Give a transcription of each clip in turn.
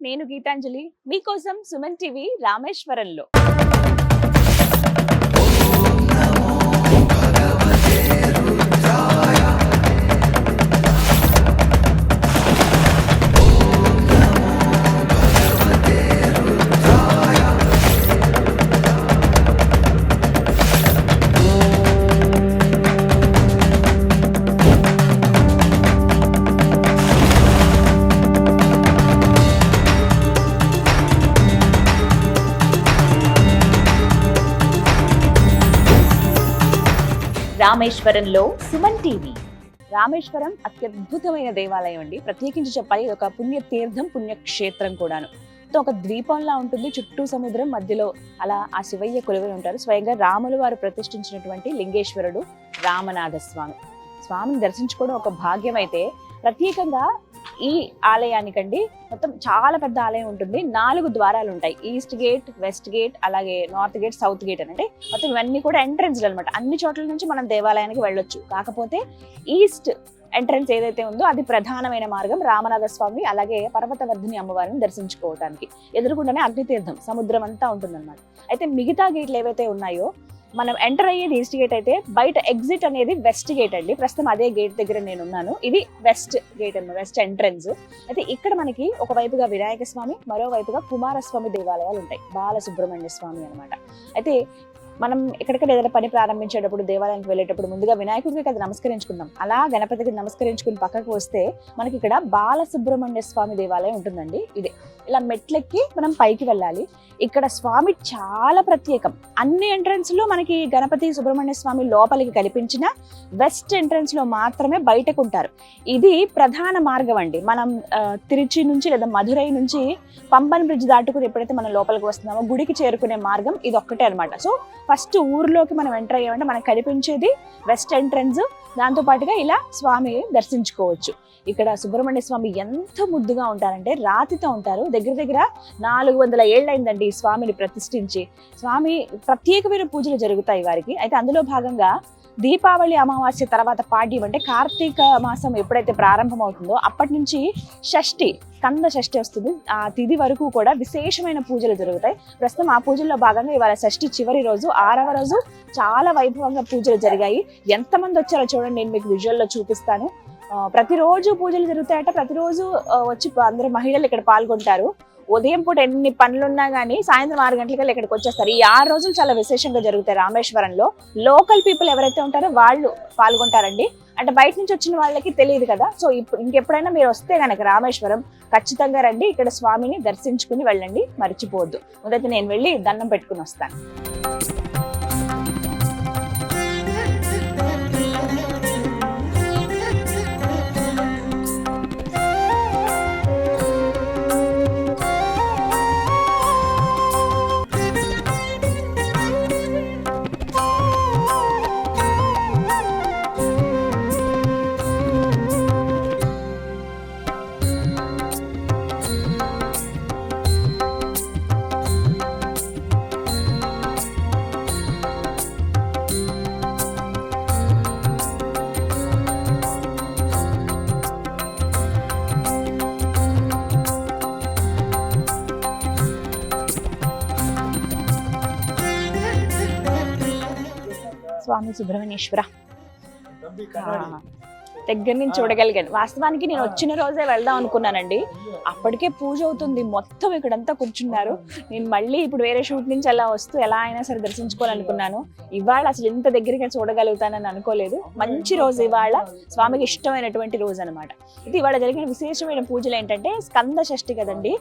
నేను గీతాంజలి మీకోసం Suman TV రామేశ్వరంలో. రామేశ్వరంలో Suman TV. Rameswaram అత్యద్భుతమైన దేవాలయం అండి. ప్రత్యేకించి చెప్పాలి, ఒక పుణ్యతీర్థం, పుణ్యక్షేత్రం కూడాను. ఒక ద్వీపంలా ఉంటుంది, చుట్టూ సముద్రం, మధ్యలో అలా ఆ శివయ్య కొలువై ఉంటారు. స్వయంగా రాములు వారు ప్రతిష్ఠించినటువంటి లింగేశ్వరుడు రామనాథ స్వామి. స్వామిని దర్శించుకోవడం ఒక భాగ్యం. అయితే ప్రత్యేకంగా ఈ ఆలయానికండి మొత్తం చాలా పెద్ద ఆలయం ఉంటుంది. 4 ద్వారాలు ఉంటాయి. ఈస్ట్ గేట్, వెస్ట్ గేట్, అలాగే నార్త్ గేట్, సౌత్ గేట్ అని. అంటే మొత్తం ఇవన్నీ కూడా ఎంట్రన్స్లు అనమాట. అన్ని చోట్ల నుంచి మనం దేవాలయానికి వెళ్ళొచ్చు. కాకపోతే ఈస్ట్ ఎంట్రన్స్ ఏదైతే ఉందో అది ప్రధానమైన మార్గం రామనాథ స్వామి అలాగే పర్వతవర్ధిని అమ్మవారిని దర్శించుకోవడానికి. ఎదురుగుండానే అగ్నితీర్థం, సముద్రం అంతా ఉంటుందన్నమాట. అయితే మిగతా గేట్లు ఏవైతే ఉన్నాయో, మనం ఎంటర్ అయ్యేది ఈస్ట్ గేట్ అయితే బయట ఎగ్జిట్ అనేది వెస్ట్ గేట్ అండి. ప్రస్తుతం అదే గేట్ దగ్గర నేను ఉన్నాను. ఇది వెస్ట్ గేట్ అన్నమాట, వెస్ట్ ఎంట్రన్స్. అయితే ఇక్కడ మనకి ఒకవైపుగా వినాయక స్వామి, మరోవైపుగా కుమారస్వామి దేవాలయాలు ఉంటాయి. బాలసుబ్రహ్మణ్య స్వామి అనమాట. అయితే మనం ఎక్కడిక్కడ ఏదైనా పని ప్రారంభించేటప్పుడు, దేవాలయానికి వెళ్ళేటప్పుడు ముందుగా వినాయకుడికి కదా నమస్కరించుకుందాం. అలా గణపతికి నమస్కరించుకుని పక్కకు వస్తే మనకి ఇక్కడ బాలసుబ్రహ్మణ్య స్వామి దేవాలయం ఉంటుందండి. ఇదే ఇలా మెట్లెక్కి మనం పైకి వెళ్ళాలి. ఇక్కడ స్వామి చాలా ప్రత్యేకం. అన్ని ఎంట్రన్స్ లో మనకి గణపతి, సుబ్రహ్మణ్య స్వామి లోపలికి కనిపించిన వెస్ట్ ఎంట్రన్స్ లో మాత్రమే బయటకు ఉంటారు. ఇది ప్రధాన మార్గం అండి. మనం తిరుచి నుంచి లేదా మధురై నుంచి పంబన్ బ్రిడ్జ్ దాటుకుని ఎప్పుడైతే మనం లోపలికి వస్తున్నామో గుడికి చేరుకునే మార్గం ఇది ఒక్కటే అనమాట. సో ఫస్ట్ ఊర్లోకి మనం ఎంటర్ అయ్యామంటే మనకు కనిపించేది వెస్ట్ ఎంట్రన్స్. దాంతో పాటుగా ఇలా స్వామి దర్శించుకోవచ్చు. ఇక్కడ సుబ్రహ్మణ్య స్వామి ఎంత ముద్దుగా ఉంటారంటే రాతితో ఉంటారు. దగ్గర దగ్గర 400 ఏళ్ళైందండి ఈ స్వామిని ప్రతిష్ఠించి. స్వామి ప్రత్యేకమైన పూజలు జరుగుతాయి వారికి. అయితే అందులో భాగంగా దీపావళి అమావాస్య తర్వాత పాడ్యం అంటే కార్తీక మాసం ఎప్పుడైతే ప్రారంభం అవుతుందో అప్పటి నుంచి షష్ఠి, స్కంద షష్ఠి వస్తుంది. ఆ తిథి వరకు కూడా విశేషమైన పూజలు జరుగుతాయి. ప్రస్తుతం ఆ పూజల్లో భాగంగా ఇవాళ షష్ఠి చివరి రోజు, 6వ రోజు చాలా వైభవంగా పూజలు జరిగాయి. ఎంతమంది వచ్చారో చూడండి, నేను మీకు విజువల్లో చూపిస్తాను. ప్రతిరోజు పూజలు జరుగుతాయట. ప్రతిరోజు వచ్చి అందరూ మహిళలు ఇక్కడ పాల్గొంటారు. ఉదయం పూట ఎన్ని పనులున్నా కానీ సాయంత్రం 6 గంటలకల్లా ఇక్కడికి వచ్చేస్తారు. ఈ 6 రోజులు చాలా విశేషంగా జరుగుతాయి రామేశ్వరంలో. లోకల్ పీపుల్ ఎవరైతే ఉంటారో వాళ్ళు పాల్గొంటారండి. అంటే బయట నుంచి వచ్చిన వాళ్ళకి తెలియదు కదా. సో ఇప్పుడు ఇంకెప్పుడైనా మీరు వస్తే కనుక రామేశ్వరం ఖచ్చితంగా రండి. ఇక్కడ స్వామిని దర్శించుకుని వెళ్ళండి, మర్చిపోవద్దు. మొదట నేను వెళ్ళి దండం పెట్టుకుని వస్తాను. స్వామి సుబ్రహ్మణ్యేశ్వర దగ్గర నుంచి చూడగలిగాను. వాస్తవానికి నేను వచ్చిన రోజే వెళ్దాం అనుకున్నానండి. అప్పటికే పూజ అవుతుంది, మొత్తం ఇక్కడంతా కూర్చున్నారు. నేను మళ్ళీ ఇప్పుడు వేరే షూట్ నుంచి అలా వస్తూ ఎలా అయినా సరే దర్శించుకోవాలనుకున్నాను. ఇవాళ అసలు ఇంత దగ్గరగా చూడగలుగుతానని అనుకోలేదు. మంచి రోజు ఇవాళ, స్వామికి ఇష్టమైనటువంటి రోజు అనమాట. ఇది ఇవాళ జరిగిన విశేషమైన పూజలు ఏంటంటే స్కంద షష్ఠి కదండి.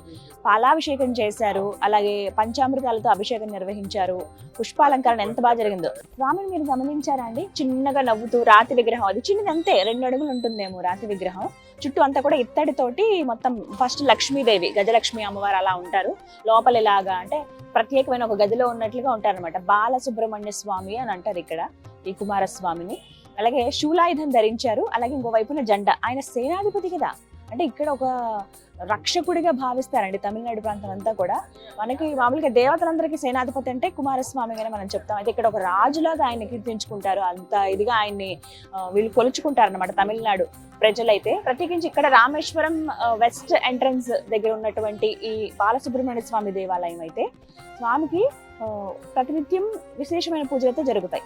పాలాభిషేకం చేశారు, అలాగే పంచామృతాలతో అభిషేకం నిర్వహించారు. పుష్పాలంకరణ ఎంత బాగా జరిగిందో. స్వామిని మీరు గమనించారా అండి? చిన్నగా నవ్వుతూ రాతి విగ్రహం, అది చిన్నది అంతే, 2 అడుగులు ఉంటుందేమో రాతి విగ్రహం. చుట్టూ అంతా కూడా ఇత్తడితోటి మొత్తం. ఫస్ట్ లక్ష్మీదేవి, గజలక్ష్మి అమ్మవారు అలా ఉంటారు. లోపల ఇలాగా అంటే ప్రత్యేకమైన ఒక గదిలో ఉన్నట్లుగా ఉంటారు అనమాట. బాలసుబ్రహ్మణ్య స్వామి అని అంటారు ఇక్కడ ఈ కుమారస్వామిని. అలాగే శూలాయుధం ధరించారు. అలాగే ఇంకో వైపున జెండా. ఆయన సేనాధిపతి కదా, అంటే ఇక్కడ ఒక రక్షకుడిగా భావిస్తారండి తమిళనాడు ప్రాంతం అంతా కూడా. మనకి మామూలుగా దేవతలందరికీ సేనాధిపతి అంటే కుమారస్వామిగానే మనం చెప్తాం. అయితే ఇక్కడ ఒక రాజులాగా ఆయన్ని కీర్తించుకుంటారు. అంత ఇదిగా ఆయన్ని వీళ్ళు కొలుచుకుంటారు అనమాట తమిళనాడు ప్రజలైతే. ప్రత్యేకించి ఇక్కడ రామేశ్వరం వెస్ట్ ఎంట్రన్స్ దగ్గర ఉన్నటువంటి ఈ బాలసుబ్రహ్మణ్య స్వామి దేవాలయం అయితే స్వామికి ప్రతినిత్యం విశేషమైన పూజలతో జరుగుతాయి.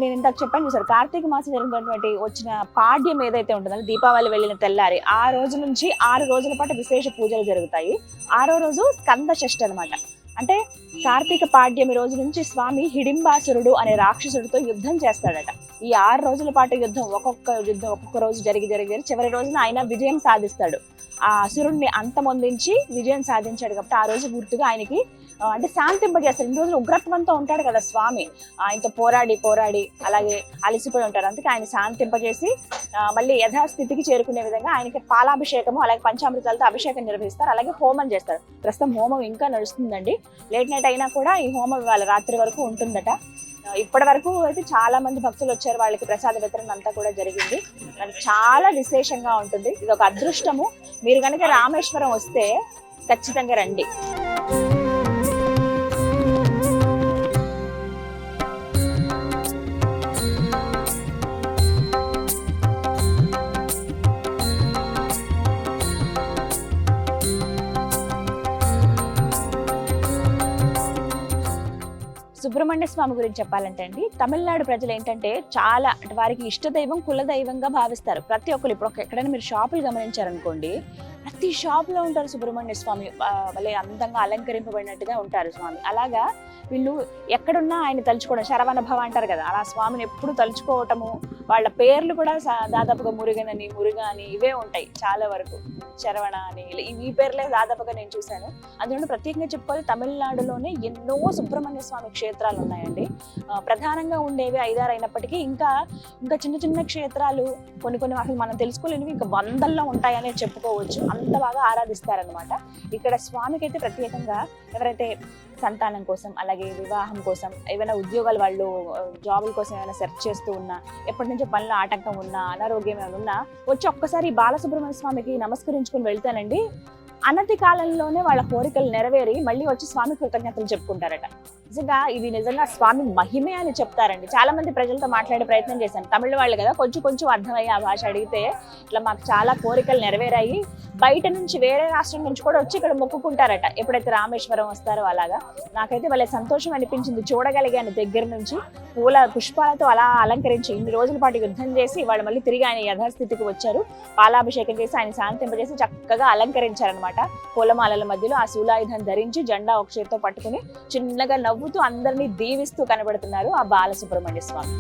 నేను ఇందాక చెప్పాను చూసారు, కార్తీక మాసం జరిగినటువంటి వచ్చిన పాడ్యం ఏదైతే ఉంటుందో దీపావళి వెళ్ళిన తెల్లారి ఆ రోజు నుంచి 6 రోజుల పాటు విశేష పూజలు జరుగుతాయి. 6వ రోజు స్కంద షష్ఠి అనమాట. అంటే కార్తీక పాడ్యమి రోజు నుంచి స్వామి హిడింబాసురుడు అనే రాక్షసుడితో యుద్ధం చేస్తాడట. ఈ 6 రోజుల పాటు ఒక్కొక్క రోజు జరిగి చివరి రోజున ఆయన విజయం సాధిస్తాడు. ఆ అసురుణ్ణి అంతమొందించి విజయం సాధించాడు కాబట్టి ఆ రోజు గుర్తుగా ఆయనకి అంటే శాంతింపజేస్తారు. 2 రోజులు ఉగ్రత్వంతో ఉంటాడు కదా స్వామి, ఆయనతో పోరాడి అలాగే అలసిపోయి ఉంటారు. అందుకే ఆయన శాంతింపజేసి మళ్ళీ యథాస్థితికి చేరుకునే విధంగా ఆయనకి పాలాభిషేకము అలాగే పంచామృతాలతో అభిషేకం నిర్వహిస్తారు. అలాగే హోమం చేస్తారు. ప్రస్తుతం హోమం ఇంకా నడుస్తుందండి. లేట్ నైట్ అయినా కూడా ఈ హోమం ఇవాళ రాత్రి వరకు ఉంటుందట. ఇప్పటి వరకు అయితే చాలా మంది భక్తులు వచ్చారు. వాళ్ళకి ప్రసాద వితరణ అంతా కూడా జరిగింది. చాలా విశేషంగా ఉంటుంది. ఇది ఒక అదృష్టము. మీరు కనుక రామేశ్వరం వస్తే ఖచ్చితంగా రండి. సుబ్రహ్మణ్య స్వామి గురించి చెప్పాలంటే అండి, తమిళనాడు ప్రజలు ఏంటంటే చాలా అంటే వారికి ఇష్టదైవం కులదైవంగా భావిస్తారు. ప్రతి ఒక్కరు ఇప్పుడు ఎక్కడైనా మీరు షాపులు గమనించారనుకోండి, ప్రతి షాపులో ఉంటారు సుబ్రహ్మణ్య స్వామి. భలే అందంగా అలంకరింపబడినట్టుగా ఉంటారు స్వామి. అలాగా వీళ్ళు ఎక్కడున్నా ఆయన తలుచుకోవడం, శరవణ భవ అంటారు కదా, అలా స్వామిని ఎప్పుడు తలుచుకోవటము. వాళ్ళ పేర్లు కూడా దాదాపుగా మురుగ అని ఇవే ఉంటాయి చాలా వరకు. శరవణ అని ఈ పేర్లే దాదాపుగా నేను చూశాను. అందులో ప్రత్యేకంగా చెప్పుకోవాలి, తమిళనాడులోనే ఎన్నో సుబ్రహ్మణ్య స్వామి క్షేత్రాలు ఉన్నాయండి. ప్రధానంగా ఉండేవి 5-6 అయినప్పటికీ ఇంకా చిన్న చిన్న క్షేత్రాలు కొన్ని అసలు మనం తెలుసుకోలేనివి ఇంకా 100ల్లో ఉంటాయనే చెప్పుకోవచ్చు. అంత బాగా ఆరాధిస్తారనమాట. ఇక్కడ స్వామికి అయితే ప్రత్యేకంగా ఎవరైతే సంతానం కోసం అలాగే వివాహం కోసం ఏమైనా ఉద్యోగాలు వాళ్ళు జాబుల కోసం ఏమైనా సెర్చ్ చేస్తూ ఉన్నా, ఎప్పటి నుంచో పనులు ఆటంకం ఉన్నా, అనారోగ్యం ఏమైనా ఉన్నా వచ్చి ఒక్కసారి బాలసుబ్రహ్మణ్య స్వామికి నమస్కరించుకుని వెళ్తానండి. అనతి కాలంలోనే వాళ్ళ కోరికలు నెరవేరి మళ్ళీ వచ్చి స్వామి కృతజ్ఞతలు చెప్పుకుంటారట. నిజంగా స్వామి మహిమే అని చెప్తారండి. చాలా మంది ప్రజలతో మాట్లాడే ప్రయత్నం చేశాను. తమిళ వాళ్ళు కదా, కొంచెం అర్థమయ్యి ఆ భాష అడిగితే ఇట్లా మాకు చాలా కోరికలు నెరవేరాయి, బయట నుంచి వేరే రాష్ట్రం నుంచి కూడా వచ్చి ఇక్కడ మొక్కుకుంటారట ఎప్పుడైతే రామేశ్వరం వస్తారో. అలాగా నాకైతే వాళ్ళ సంతోషం అనిపించింది, చూడగలిగాను దగ్గర నుంచి. పుష్పాలతో అలా అలంకరించి ఇన్ని రోజుల పాటు యుద్ధం చేసి వాళ్ళు మళ్ళీ తిరిగి ఆయన యథాస్థితికి వచ్చారు. పాలాభిషేకం చేసి ఆయన శాంతింపజేసి చక్కగా అలంకరించారనమాట. పూలమాలల మధ్యలో ఆ శూలాయుధం ధరించి జెండా ఒక చేతితో పట్టుకుని చిన్నగా నవ్వుతూ అందరినీ దీవిస్తూ కనబడుతున్నారు ఆ బాలసుబ్రహ్మణ్య స్వామి.